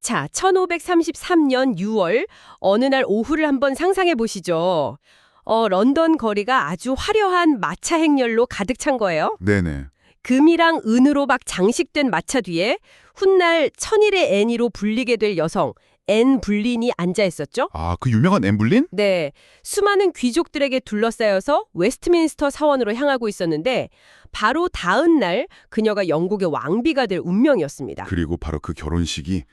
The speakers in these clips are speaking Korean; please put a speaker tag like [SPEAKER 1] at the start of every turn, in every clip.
[SPEAKER 1] 자, 1533년 6월 어느 날 오후를 한번 상상해 보시죠. 런던 거리가 아주 화려한 마차 행렬로 가득 찬 거예요.
[SPEAKER 2] 네네.
[SPEAKER 1] 금이랑 은으로 막 장식된 마차 뒤에 훗날 천일의 애니로 불리게 될 여성 앤 불린이 앉아 있었죠.
[SPEAKER 2] 아, 그 유명한 엠블린?
[SPEAKER 1] 네, 수많은 귀족들에게 둘러싸여서 웨스트민스터 사원으로 향하고 있었는데 바로 다음 날 그녀가 영국의 왕비가 될 운명이었습니다.
[SPEAKER 2] 그리고 바로 그 결혼식이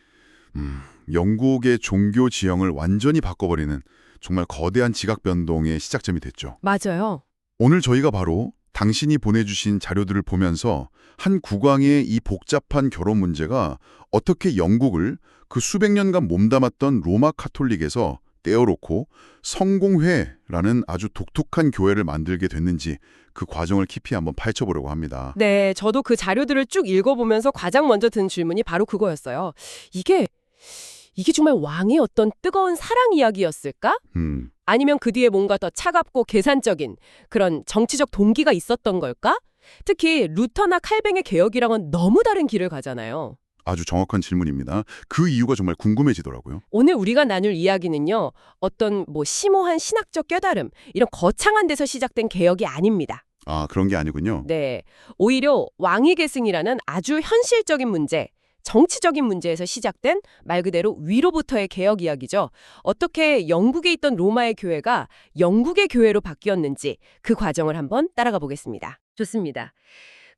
[SPEAKER 2] 영국의 종교 지형을 완전히 바꿔버리는 정말 거대한 지각 변동의 시작점이 됐죠.
[SPEAKER 1] 맞아요.
[SPEAKER 2] 오늘 저희가 바로 당신이 보내주신 자료들을 보면서 한 국왕의 이 복잡한 결혼 문제가 어떻게 영국을 그 수백 년간 몸담았던 로마 카톨릭에서 떼어놓고 성공회라는 아주 독특한 교회를 만들게 됐는지 그 과정을 깊이 한번 파헤쳐보려고 합니다.
[SPEAKER 1] 네, 저도 그 자료들을 쭉 읽어보면서 가장 먼저 든 질문이 바로 그거였어요. 이게 정말 왕의 어떤 뜨거운 사랑 이야기였을까? 아니면 그 뒤에 뭔가 더 차갑고 계산적인 그런 정치적 동기가 있었던 걸까? 특히 루터나 칼뱅의 개혁이랑은 너무 다른 길을 가잖아요.
[SPEAKER 2] 아주 정확한 질문입니다. 그 이유가 정말 궁금해지더라고요.
[SPEAKER 1] 오늘 우리가 나눌 이야기는요. 어떤 심오한 신학적 깨달음, 이런 거창한 데서 시작된 개혁이 아닙니다.
[SPEAKER 2] 아, 그런 게 아니군요.
[SPEAKER 1] 네, 오히려 왕위 계승이라는 아주 현실적인 문제, 정치적인 문제에서 시작된 말 그대로 위로부터의 개혁 이야기죠. 어떻게 영국에 있던 로마의 교회가 영국의 교회로 바뀌었는지 그 과정을 한번 따라가 보겠습니다. 좋습니다.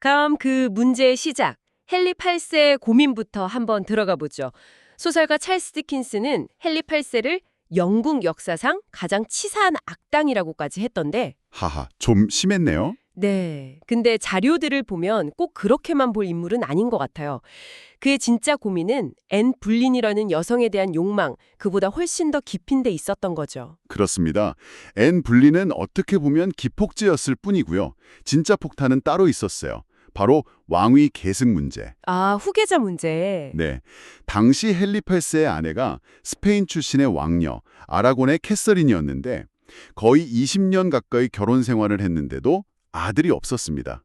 [SPEAKER 1] 그럼 그 문제의 시작, 헨리 8세의 고민부터 한번 들어가 보죠. 소설가 찰스 디킨스는 헨리 8세를 영국 역사상 가장 치사한 악당이라고까지 했던데
[SPEAKER 2] 하하, 좀 심했네요.
[SPEAKER 1] 네. 근데 자료들을 보면 꼭 그렇게만 볼 인물은 아닌 것 같아요. 그의 진짜 고민은 앤 불린이라는 여성에 대한 욕망, 그보다 훨씬 더 깊은 데 있었던 거죠.
[SPEAKER 2] 그렇습니다. 앤 불리는 어떻게 보면 기폭제였을 뿐이고요. 진짜 폭탄은 따로 있었어요. 바로 왕위 계승 문제.
[SPEAKER 1] 아, 후계자 문제.
[SPEAKER 2] 네, 당시 헨리 8세의 아내가 스페인 출신의 왕녀, 아라곤의 캐서린이었는데 거의 20년 가까이 결혼 생활을 했는데도 아들이 없었습니다.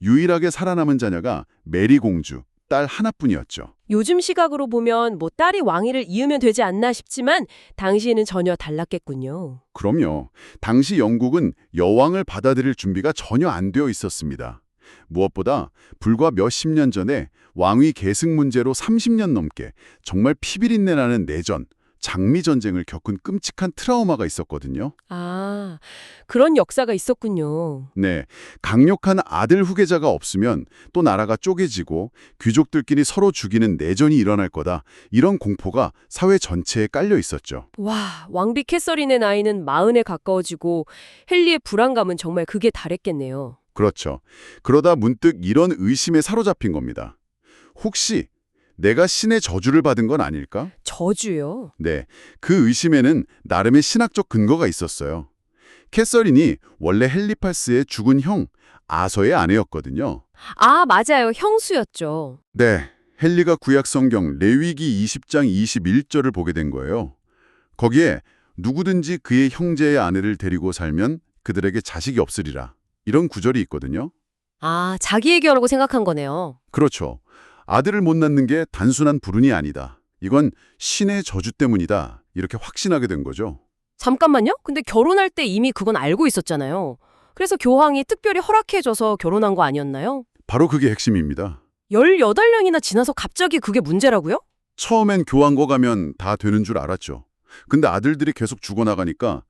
[SPEAKER 2] 유일하게 살아남은 자녀가 메리 공주, 딸 하나뿐이었죠.
[SPEAKER 1] 요즘 시각으로 보면 딸이 왕위를 이으면 되지 않나 싶지만 당시에는 전혀 달랐겠군요.
[SPEAKER 2] 그럼요. 당시 영국은 여왕을 받아들일 준비가 전혀 안 되어 있었습니다. 무엇보다 불과 몇십 년 전에 왕위 계승 문제로 30년 넘게 정말 피비린내 나는 내전, 장미 전쟁을 겪은 끔찍한 트라우마가 있었거든요.
[SPEAKER 1] 아, 그런 역사가 있었군요.
[SPEAKER 2] 네, 강력한 아들 후계자가 없으면 또 나라가 쪼개지고 귀족들끼리 서로 죽이는 내전이 일어날 거다. 이런 공포가 사회 전체에 깔려 있었죠.
[SPEAKER 1] 와, 왕비 캐서린의 나이는 40에 가까워지고 헨리의 불안감은 정말 극에 달했겠네요.
[SPEAKER 2] 그렇죠. 그러다 문득 이런 의심에 사로잡힌 겁니다. 혹시 내가 신의 저주를 받은 건 아닐까?
[SPEAKER 1] 저주요?
[SPEAKER 2] 네, 그 의심에는 나름의 신학적 근거가 있었어요. 캐서린이 원래 헨리 8세의 죽은 형 아서의 아내였거든요.
[SPEAKER 1] 아, 맞아요. 형수였죠.
[SPEAKER 2] 네, 헨리가 구약 성경 레위기 20장 21절을 보게 된 거예요. 거기에 누구든지 그의 형제의 아내를 데리고 살면 그들에게 자식이 없으리라. 이런 구절이 있거든요.
[SPEAKER 1] 아, 자기 얘기하라고 생각한 거네요.
[SPEAKER 2] 그렇죠. 아들을 못 낳는 게 단순한 불운이 아니다. 이건 신의 저주 때문이다. 이렇게 확신하게 된 거죠.
[SPEAKER 1] 잠깐만요? 근데 결혼할 때 이미 그건 알고 있었잖아요. 그래서 교황이 특별히 허락해줘서 결혼한 거 아니었나요?
[SPEAKER 2] 바로 그게 핵심입니다.
[SPEAKER 1] 18년이나 지나서 갑자기 그게 문제라고요?
[SPEAKER 2] 처음엔 교황과 가면 다 되는 줄 알았죠. 근데 아들들이 계속 죽어나가니까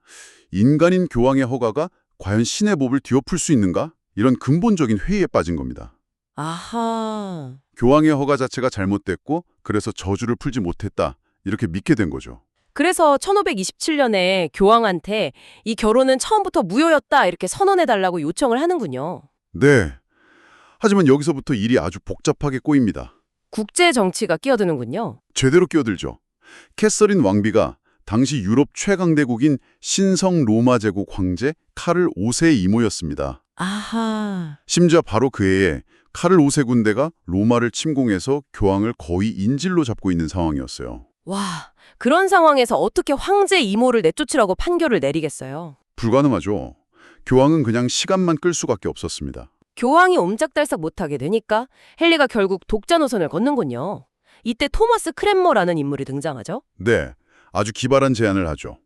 [SPEAKER 2] 인간인 교황의 허가가 과연 신의 법을 뒤엎을 수 있는가? 이런 근본적인 회의에 빠진 겁니다.
[SPEAKER 1] 아하.
[SPEAKER 2] 교황의 허가 자체가 잘못됐고 그래서 저주를 풀지 못했다. 이렇게 믿게 된 거죠.
[SPEAKER 1] 그래서 1527년에 교황한테 이 결혼은 처음부터 무효였다 이렇게 선언해달라고 요청을 하는군요.
[SPEAKER 2] 네. 하지만 여기서부터 일이 아주 복잡하게 꼬입니다.
[SPEAKER 1] 국제 정치가 끼어드는군요.
[SPEAKER 2] 제대로 끼어들죠. 캐서린 왕비가 당시 유럽 최강대국인 신성 로마 제국 황제 카를 5세의 이모였습니다.
[SPEAKER 1] 아하.
[SPEAKER 2] 심지어 바로 그 해에 카를 5세 군대가 로마를 침공해서 교황을 거의 인질로 잡고 있는 상황이었어요.
[SPEAKER 1] 와, 그런 상황에서 어떻게 황제 이모를 내쫓으라고 판결을 내리겠어요?
[SPEAKER 2] 불가능하죠. 교황은 그냥 시간만 끌 수밖에 없었습니다.
[SPEAKER 1] 교황이 옴짝달싹 못하게 되니까 헨리가 결국 독자 노선을 걷는군요. 이때 토머스 크랜머라는 인물이 등장하죠.
[SPEAKER 2] 네, 아주 기발한 제안을 하죠.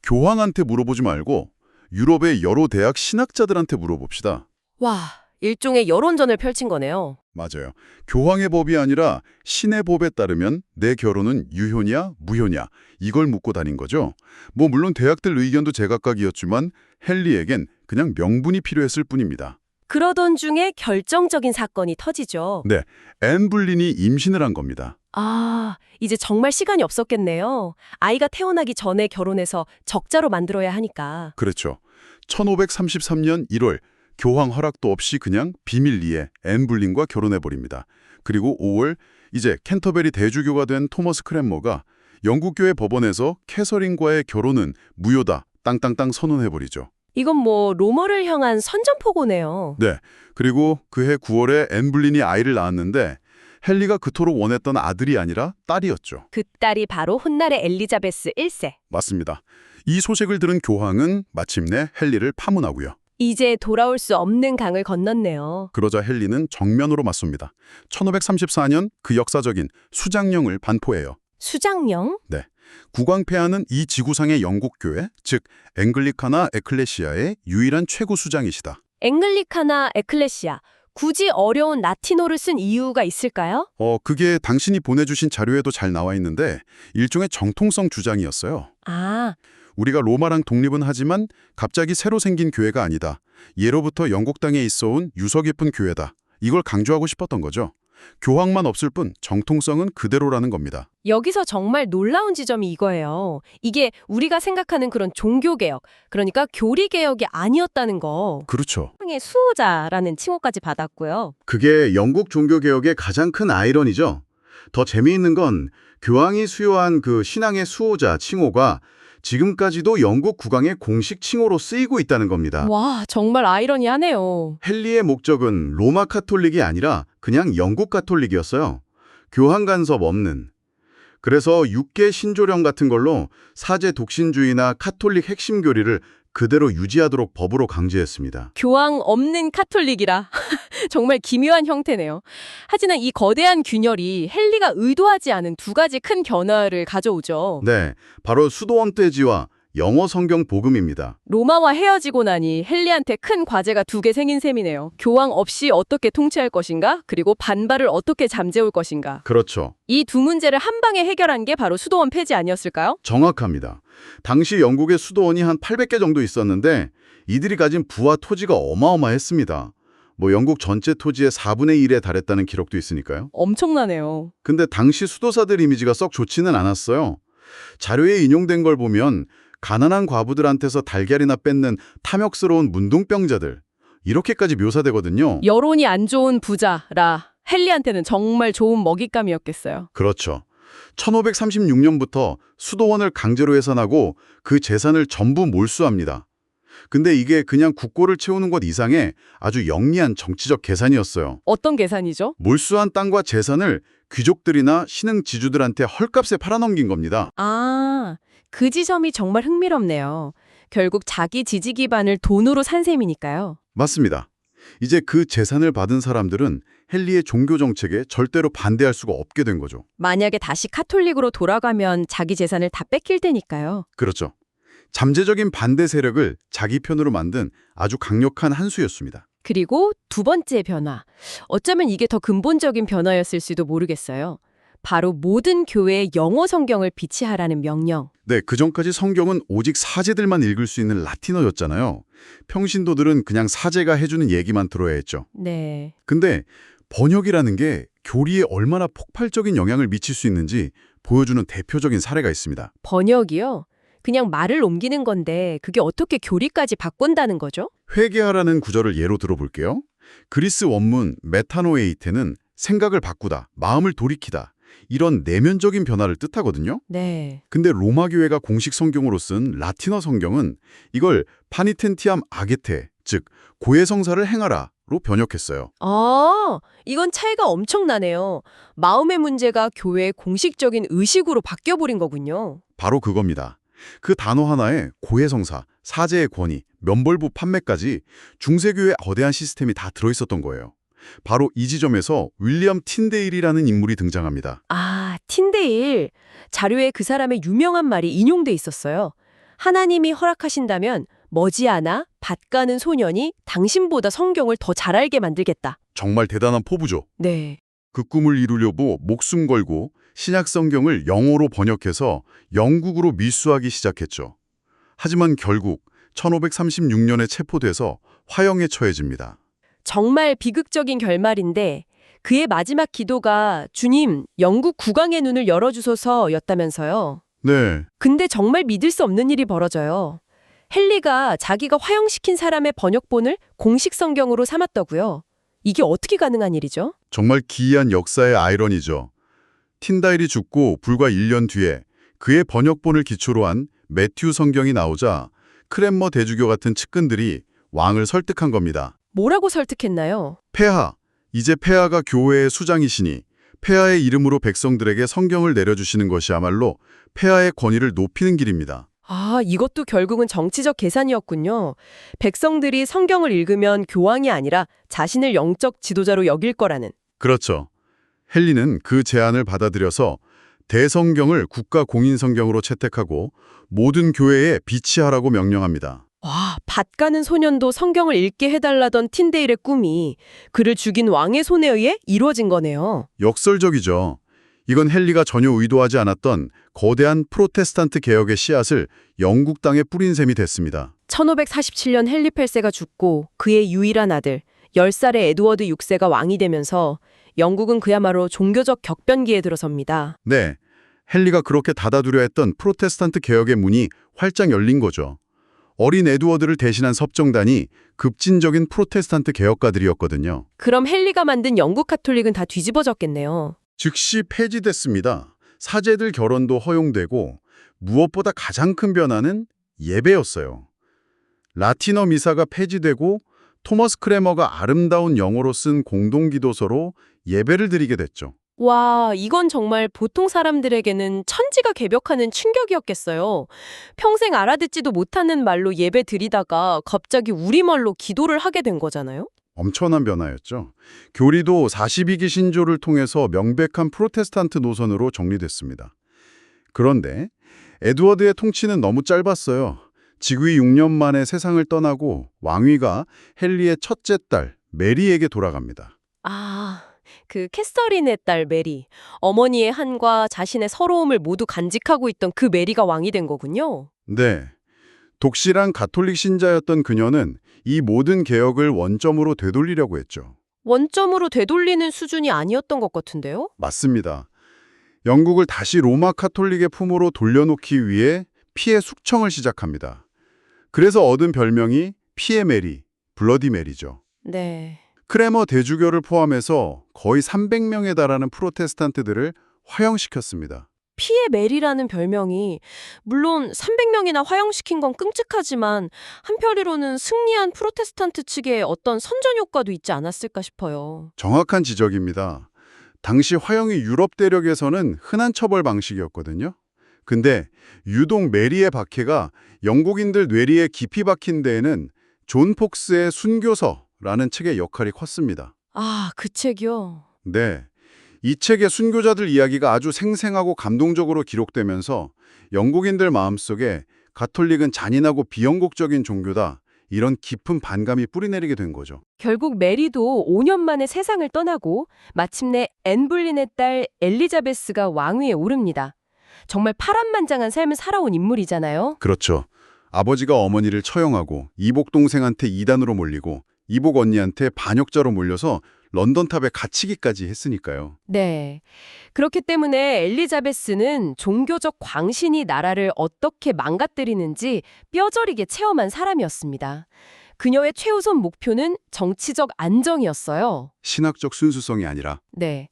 [SPEAKER 2] 교황한테 물어보지 말고 유럽의 여러 대학 신학자들한테 물어봅시다.
[SPEAKER 1] 와, 일종의 여론전을 펼친 거네요.
[SPEAKER 2] 맞아요. 교황의 법이 아니라 신의 법에 따르면 내 결혼은 유효냐 무효냐 이걸 묻고 다닌 거죠. 뭐 물론 대학들 의견도 제각각이었지만 헨리에겐 그냥 명분이 필요했을 뿐입니다.
[SPEAKER 1] 그러던 중에 결정적인 사건이 터지죠.
[SPEAKER 2] 네, 앤 불린이 임신을 한 겁니다.
[SPEAKER 1] 아, 이제 정말 시간이 없었겠네요. 아이가 태어나기 전에 결혼해서 적자로 만들어야 하니까.
[SPEAKER 2] 그렇죠. 1533년 1월 교황 허락도 없이 그냥 비밀리에 앤 불린과 결혼해버립니다. 그리고 5월 이제 캔터베리 대주교가 된 토머스 크랜머가 영국교회 법원에서 캐서린과의 결혼은 무효다 땅땅땅 선언해버리죠.
[SPEAKER 1] 이건 뭐 로머를 향한 선전포고네요.
[SPEAKER 2] 네, 그리고 그해 9월에 앤 불린이 아이를 낳았는데 헨리가 그토록 원했던 아들이 아니라 딸이었죠.
[SPEAKER 1] 그 딸이 바로 훗날의 엘리자베스 1세.
[SPEAKER 2] 맞습니다. 이 소식을 들은 교황은 마침내 헨리를 파문하고요.
[SPEAKER 1] 이제 돌아올 수 없는 강을 건넜네요.
[SPEAKER 2] 그러자 헨리는 정면으로 맞섭니다. 1534년 그 역사적인 수장령을 반포해요.
[SPEAKER 1] 수장령?
[SPEAKER 2] 네, 국왕폐하는 이 지구상의 영국교회, 즉 앵글리카나 에클레시아의 유일한 최고 수장이시다.
[SPEAKER 1] 앵글리카나 에클레시아. 굳이 어려운 라틴어를 쓴 이유가 있을까요?
[SPEAKER 2] 그게 당신이 보내주신 자료에도 잘 나와 있는데 일종의 정통성 주장이었어요.
[SPEAKER 1] 아,
[SPEAKER 2] 우리가 로마랑 독립은 하지만 갑자기 새로 생긴 교회가 아니다. 예로부터 영국 땅에 있어온 유서 깊은 교회다. 이걸 강조하고 싶었던 거죠. 교황만 없을 뿐 정통성은 그대로라는 겁니다.
[SPEAKER 1] 여기서 정말 놀라운 지점이 이거예요. 이게 우리가 생각하는 그런 종교개혁, 그러니까 교리개혁이 아니었다는 거.
[SPEAKER 2] 그렇죠.
[SPEAKER 1] 교황의 수호자라는 칭호까지 받았고요.
[SPEAKER 3] 그게 영국 종교개혁의 가장 큰 아이러니죠. 더 재미있는 건 교황이 수여한 그 신앙의 수호자 칭호가 지금까지도 영국 국왕의 공식 칭호로 쓰이고 있다는 겁니다.
[SPEAKER 1] 와, 정말 아이러니하네요.
[SPEAKER 3] 헨리의 목적은 로마 카톨릭이 아니라 그냥 영국 카톨릭이었어요. 교황 간섭 없는. 그래서 6개 신조령 같은 걸로 사제 독신주의나 카톨릭 핵심 교리를 그대로 유지하도록 법으로 강제했습니다.
[SPEAKER 1] 교황 없는 카톨릭이라 정말 기묘한 형태네요. 하지만 이 거대한 균열이 헨리가 의도하지 않은 두 가지 큰 변화를 가져오죠.
[SPEAKER 3] 네, 바로 수도원 떼지와 영어 성경 복음입니다.
[SPEAKER 1] 로마와 헤어지고 나니 헨리한테 큰 과제가 두 개 생긴 셈이네요. 교황 없이 어떻게 통치할 것인가? 그리고 반발을 어떻게 잠재울 것인가?
[SPEAKER 3] 그렇죠.
[SPEAKER 1] 이 두 문제를 한 방에 해결한 게 바로 수도원 폐지 아니었을까요?
[SPEAKER 3] 정확합니다. 당시 영국의 수도원이 한 800개 정도 있었는데 이들이 가진 부와 토지가 어마어마했습니다. 뭐 영국 전체 토지의 4분의 1에 달했다는 기록도 있으니까요.
[SPEAKER 1] 엄청나네요.
[SPEAKER 3] 근데 당시 수도사들 이미지가 썩 좋지는 않았어요. 자료에 인용된 걸 보면 가난한 과부들한테서 달걀이나 뺏는 탐욕스러운 문둥병자들 이렇게까지 묘사되거든요.
[SPEAKER 1] 여론이 안 좋은 부자라 헨리한테는 정말 좋은 먹잇감이었겠어요.
[SPEAKER 3] 그렇죠. 1536년부터 수도원을 강제로 해산하고 그 재산을 전부 몰수합니다. 근데 이게 그냥 국고를 채우는 것 이상의 아주 영리한 정치적 계산이었어요.
[SPEAKER 1] 어떤 계산이죠?
[SPEAKER 3] 몰수한 땅과 재산을 귀족들이나 신흥 지주들한테 헐값에 팔아넘긴 겁니다.
[SPEAKER 1] 아, 그 지점이 정말 흥미롭네요. 결국 자기 지지 기반을 돈으로 산 셈이니까요.
[SPEAKER 3] 맞습니다. 이제 그 재산을 받은 사람들은 헨리의 종교 정책에 절대로 반대할 수가 없게 된 거죠.
[SPEAKER 1] 만약에 다시 카톨릭으로 돌아가면 자기 재산을 다 뺏길 테니까요.
[SPEAKER 3] 그렇죠. 잠재적인 반대 세력을 자기 편으로 만든 아주 강력한 한 수였습니다.
[SPEAKER 1] 그리고 두 번째 변화. 어쩌면 이게 더 근본적인 변화였을지도 모르겠어요. 바로 모든 교회에 영어 성경을 비치하라는 명령.
[SPEAKER 2] 네, 그전까지 성경은 오직 사제들만 읽을 수 있는 라틴어였잖아요. 평신도들은 그냥 사제가 해주는 얘기만 들어야 했죠.
[SPEAKER 1] 네.
[SPEAKER 2] 근데 번역이라는 게 교리에 얼마나 폭발적인 영향을 미칠 수 있는지 보여주는 대표적인 사례가 있습니다.
[SPEAKER 1] 번역이요? 그냥 말을 옮기는 건데 그게 어떻게 교리까지 바꾼다는 거죠?
[SPEAKER 2] 회개하라는 구절을 예로 들어볼게요. 그리스 원문 메타노에이테는 생각을 바꾸다, 마음을 돌이키다 이런 내면적인 변화를 뜻하거든요.
[SPEAKER 1] 네.
[SPEAKER 2] 근데 로마 교회가 공식 성경으로 쓴 라틴어 성경은 이걸 파니텐티암 아게테, 즉 고해성사를 행하라로 번역했어요.
[SPEAKER 1] 아, 이건 차이가 엄청나네요. 마음의 문제가 교회의 공식적인 의식으로 바뀌어버린 거군요.
[SPEAKER 2] 바로 그겁니다. 그 단어 하나에 고해성사, 사제의 권위, 면벌부 판매까지 중세교의 거대한 시스템이 다 들어있었던 거예요. 바로 이 지점에서 윌리엄 틴데일이라는 인물이 등장합니다.
[SPEAKER 1] 아, 틴데일. 자료에 그 사람의 유명한 말이 인용돼 있었어요. 하나님이 허락하신다면 머지않아 밭 가는 소년이 당신보다 성경을 더 잘 알게 만들겠다.
[SPEAKER 2] 정말 대단한 포부죠.
[SPEAKER 1] 네.
[SPEAKER 2] 그 꿈을 이루려고 목숨 걸고 신약 성경을 영어로 번역해서 영국으로 밀수하기 시작했죠. 하지만 결국 1536년에 체포돼서 화형에 처해집니다.
[SPEAKER 1] 정말 비극적인 결말인데 그의 마지막 기도가 주님, 영국 국왕의 눈을 열어주소서였다면서요.
[SPEAKER 2] 네,
[SPEAKER 1] 근데 정말 믿을 수 없는 일이 벌어져요. 헨리가 자기가 화형시킨 사람의 번역본을 공식 성경으로 삼았다고요. 이게 어떻게 가능한 일이죠?
[SPEAKER 2] 정말 기이한 역사의 아이러니죠. 틴다일이 죽고 불과 1년 뒤에 그의 번역본을 기초로 한 매튜 성경이 나오자 크랜머 대주교 같은 측근들이 왕을 설득한 겁니다.
[SPEAKER 1] 뭐라고 설득했나요?
[SPEAKER 2] 폐하, 이제 폐하가 교회의 수장이시니 폐하의 이름으로 백성들에게 성경을 내려주시는 것이야말로 폐하의 권위를 높이는 길입니다.
[SPEAKER 1] 아, 이것도 결국은 정치적 계산이었군요. 백성들이 성경을 읽으면 교황이 아니라 자신을 영적 지도자로 여길 거라는.
[SPEAKER 2] 그렇죠. 헨리는 그 제안을 받아들여서 대성경을 국가 공인 성경으로 채택하고 모든 교회에 비치하라고 명령합니다.
[SPEAKER 1] 와, 밭 가는 소년도 성경을 읽게 해달라던 틴데일의 꿈이 그를 죽인 왕의 손에 의해 이루어진 거네요.
[SPEAKER 2] 역설적이죠. 이건 헨리가 전혀 의도하지 않았던 거대한 프로테스탄트 개혁의 씨앗을 영국 땅에 뿌린 셈이 됐습니다.
[SPEAKER 1] 1547년 헨리 8세가 죽고 그의 유일한 아들 10살의 에드워드 6세가 왕이 되면서 영국은 그야말로 종교적 격변기에 들어섭니다.
[SPEAKER 2] 네, 헨리가 그렇게 닫아두려 했던 프로테스탄트 개혁의 문이 활짝 열린 거죠. 어린 에드워드를 대신한 섭정단이 급진적인 프로테스탄트 개혁가들이었거든요.
[SPEAKER 1] 그럼 헨리가 만든 영국 카톨릭은 다 뒤집어졌겠네요.
[SPEAKER 2] 즉시 폐지됐습니다. 사제들 결혼도 허용되고 무엇보다 가장 큰 변화는 예배였어요. 라틴어 미사가 폐지되고 토머스 크레머가 아름다운 영어로 쓴 공동기도서로 예배를 드리게 됐죠.
[SPEAKER 1] 와, 이건 정말 보통 사람들에게는 천지가 개벽하는 충격이었겠어요. 평생 알아듣지도 못하는 말로 예배 드리다가 갑자기 우리말로 기도를 하게 된 거잖아요.
[SPEAKER 2] 엄청난 변화였죠. 교리도 42기 신조를 통해서 명백한 프로테스탄트 노선으로 정리됐습니다. 그런데 에드워드의 통치는 너무 짧았어요. 즉위 6년 만에 세상을 떠나고 왕위가 헨리의 첫째 딸 메리에게 돌아갑니다.
[SPEAKER 1] 아, 그 캐서린의 딸 메리. 어머니의 한과 자신의 서러움을 모두 간직하고 있던 그 메리가 왕이 된 거군요.
[SPEAKER 2] 네. 독실한 가톨릭 신자였던 그녀는 이 모든 개혁을 원점으로 되돌리려고 했죠.
[SPEAKER 1] 원점으로 되돌리는 수준이 아니었던 것 같은데요?
[SPEAKER 2] 맞습니다. 영국을 다시 로마 카톨릭의 품으로 돌려놓기 위해 피해 숙청을 시작합니다. 그래서 얻은 별명이 피해 메리, 블러디 메리죠.
[SPEAKER 1] 네.
[SPEAKER 2] 크레머 대주교를 포함해서 거의 300명에 달하는 프로테스탄트들을 화형시켰습니다.
[SPEAKER 1] 피해 메리라는 별명이 물론 300명이나 화형시킨 건 끔찍하지만 한편으로는 승리한 프로테스탄트 측에 어떤 선전 효과도 있지 않았을까 싶어요.
[SPEAKER 2] 정확한 지적입니다. 당시 화형이 유럽 대륙에서는 흔한 처벌 방식이었거든요. 근데 유독 메리의 박해가 영국인들 뇌리에 깊이 박힌 데에는 존 폭스의 순교서라는 책의 역할이 컸습니다.
[SPEAKER 1] 아, 그 책이요?
[SPEAKER 2] 네. 이 책의 순교자들 이야기가 아주 생생하고 감동적으로 기록되면서 영국인들 마음속에 가톨릭은 잔인하고 비영국적인 종교다, 이런 깊은 반감이 뿌리내리게 된 거죠.
[SPEAKER 1] 결국 메리도 5년 만에 세상을 떠나고 마침내 앤 볼린의 딸 엘리자베스가 왕위에 오릅니다. 정말 파란만장한 삶을 살아온 인물이잖아요.
[SPEAKER 2] 그렇죠. 아버지가 어머니를 처형하고 이복 동생한테 이단으로 몰리고 이복 언니한테 반역자로 몰려서 런던탑에 갇히기까지 했으니까요.
[SPEAKER 1] 네. 그렇기 때문에 엘리자베스는 종교적 광신이 나라를 어떻게 망가뜨리는지 뼈저리게 체험한 사람이었습니다. 그녀의 최우선 목표는 정치적 안정이었어요.
[SPEAKER 2] 신학적 순수성이 아니라.
[SPEAKER 1] 네.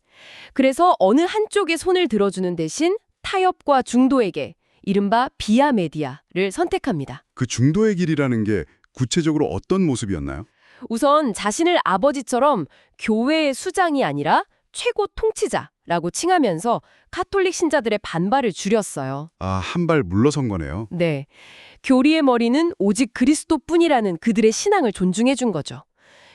[SPEAKER 1] 그래서 어느 한쪽에 손을 들어주는 대신 타협과 중도에게 이른바 비아 메디아를 선택합니다.
[SPEAKER 2] 그 중도의 길이라는 게 구체적으로 어떤 모습이었나요?
[SPEAKER 1] 우선 자신을 아버지처럼 교회의 수장이 아니라 최고 통치자라고 칭하면서 카톨릭 신자들의 반발을 줄였어요.
[SPEAKER 2] 아, 한 발 물러선 거네요.
[SPEAKER 1] 네. 교리의 머리는 오직 그리스도뿐이라는 그들의 신앙을 존중해 준 거죠.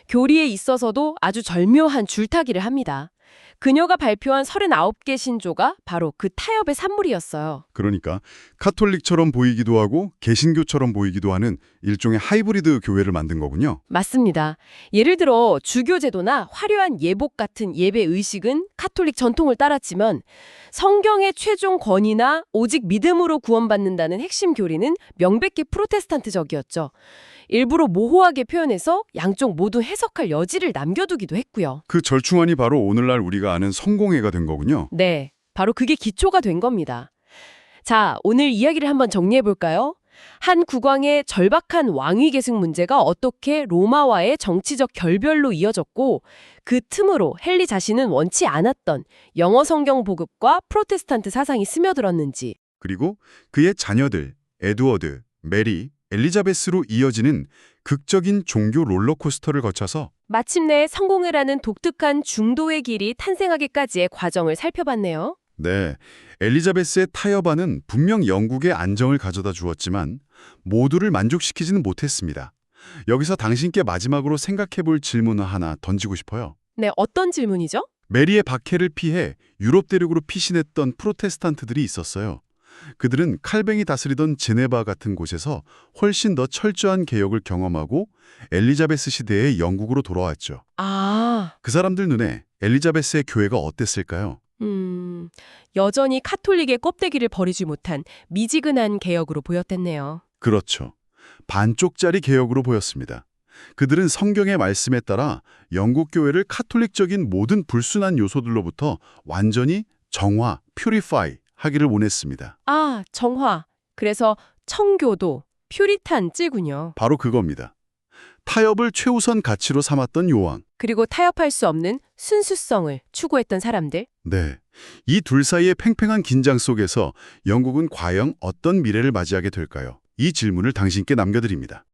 [SPEAKER 1] 교리에 있어서도 아주 절묘한 줄타기를 합니다. 그녀가 발표한 39개 신조가 바로 그 타협의 산물이었어요.
[SPEAKER 2] 그러니까 카톨릭처럼 보이기도 하고 개신교처럼 보이기도 하는 일종의 하이브리드 교회를 만든 거군요.
[SPEAKER 1] 맞습니다. 예를 들어 주교 제도나 화려한 예복 같은 예배 의식은 카톨릭 전통을 따랐지만 성경의 최종 권위나 오직 믿음으로 구원받는다는 핵심 교리는 명백히 프로테스탄트적이었죠. 일부러 모호하게 표현해서 양쪽 모두 해석할 여지를 남겨두기도 했고요.
[SPEAKER 2] 그 절충안이 바로 오늘날 우리가 아는 성공회가 된 거군요.
[SPEAKER 1] 네, 바로 그게 기초가 된 겁니다. 자, 오늘 이야기를 한번 정리해 볼까요? 한 국왕의 절박한 왕위 계승 문제가 어떻게 로마와의 정치적 결별로 이어졌고 그 틈으로 헨리 자신은 원치 않았던 영어 성경 보급과 프로테스탄트 사상이 스며들었는지
[SPEAKER 2] 그리고 그의 자녀들, 에드워드, 메리, 엘리자베스로 이어지는 극적인 종교 롤러코스터를 거쳐서
[SPEAKER 1] 마침내 성공을 하는 독특한 중도의 길이 탄생하기까지의 과정을 살펴봤네요.
[SPEAKER 2] 네, 엘리자베스의 타협안은 분명 영국의 안정을 가져다 주었지만 모두를 만족시키지는 못했습니다. 여기서 당신께 마지막으로 생각해볼 질문을 하나 던지고 싶어요.
[SPEAKER 1] 네, 어떤 질문이죠?
[SPEAKER 2] 메리의 박해를 피해 유럽 대륙으로 피신했던 프로테스탄트들이 있었어요. 그들은 칼뱅이 다스리던 제네바 같은 곳에서 훨씬 더 철저한 개혁을 경험하고 엘리자베스 시대의 영국으로 돌아왔죠. 그 사람들 눈에 엘리자베스의 교회가 어땠을까요?
[SPEAKER 1] 여전히 카톨릭의 껍데기를 버리지 못한 미지근한 개혁으로 보였댔네요.
[SPEAKER 2] 그렇죠. 반쪽짜리 개혁으로 보였습니다. 그들은 성경의 말씀에 따라 영국 교회를 카톨릭적인 모든 불순한 요소들로부터 완전히 정화, 퓨리파이 하기를 원했습니다.
[SPEAKER 1] 아, 정화. 그래서 청교도, 퓨리탄 찌군요.
[SPEAKER 2] 바로 그겁니다. 타협을 최우선 가치로 삼았던 요왕.
[SPEAKER 1] 그리고 타협할 수 없는 순수성을 추구했던 사람들.
[SPEAKER 2] 네. 이 둘 사이의 팽팽한 긴장 속에서 영국은 과연 어떤 미래를 맞이하게 될까요? 이 질문을 당신께 남겨드립니다.